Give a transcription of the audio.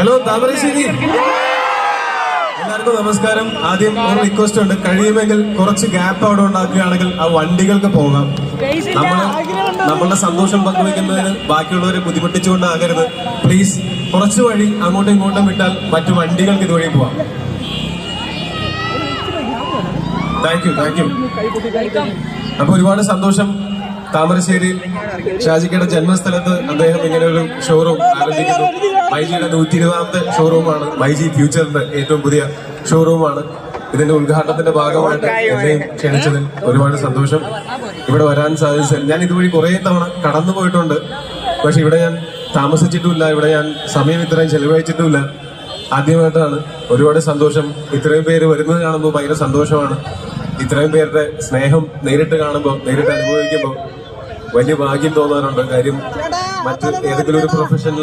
Hello Thamarassery, എല്ലാവർക്കും നമസ്കാരം. ആദ്യം ഒരു റിക്വസ്റ്റ് ഉണ്ട്, കഴിയുമെങ്കിൽ കുറച്ച് ഗ്യാപ്പ് അവിടെ ഉണ്ടാക്കുകയാണെങ്കിൽ ആ വണ്ടികൾക്ക് പോകാം. നമ്മളുടെ സന്തോഷം പങ്കുവെക്കുന്നതിന് ബാക്കിയുള്ളവരെ ബുദ്ധിമുട്ടിച്ചുകൊണ്ടാകരുത്. പ്ലീസ് കുറച്ച് വഴി അങ്ങോട്ടും ഇങ്ങോട്ടും വിട്ടാൽ മറ്റു വണ്ടികൾക്ക് ഇതുവഴി പോവാം. Thank you. അപ്പൊ ഒരുപാട് സന്തോഷം. താമരശ്ശേരി ഷാജിക്കയുടെ ജന്മസ്ഥലത്ത് അദ്ദേഹം ഇങ്ങനെ ഒരു ഷോറൂം ആരംഭിക്കുന്നു. മൈജിയുടെ 120ാമത്തെ ഷോറൂമാണ്. മൈജി ഫ്യൂച്ചറിന്റെ ഏറ്റവും പുതിയ ഷോറൂമാണ്. ഇതിന്റെ ഉദ്ഘാടനത്തിന്റെ ഭാഗമായിട്ട് എന്നെയും ക്ഷണിച്ചതിൽ ഒരുപാട് സന്തോഷം. ഇവിടെ വരാൻ സാധിച്ചത്, ഞാൻ ഇതുവഴി കുറെ തവണ കടന്നു പോയിട്ടുണ്ട്. പക്ഷെ ഇവിടെ ഞാൻ താമസിച്ചിട്ടുമില്ല, ഇവിടെ ഞാൻ സമയം ഇത്രയും ചെലവഴിച്ചിട്ടുമില്ല. ആദ്യമായിട്ടാണ്. ഒരുപാട് സന്തോഷം. ഇത്രയും പേര് വരുന്നത് കാണുമ്പോൾ ഭയങ്കര സന്തോഷമാണ്. ഇത്രയും പേരുടെ സ്നേഹം നേരിട്ട് കാണുമ്പോൾ, നേരിട്ട് അനുഭവിക്കുമ്പോൾ വലിയ ഭാഗ്യം തോന്നാറുണ്ട്. കാര്യം മറ്റ് ഏതെങ്കിലും ഒരു പ്രൊഫഷനിൽ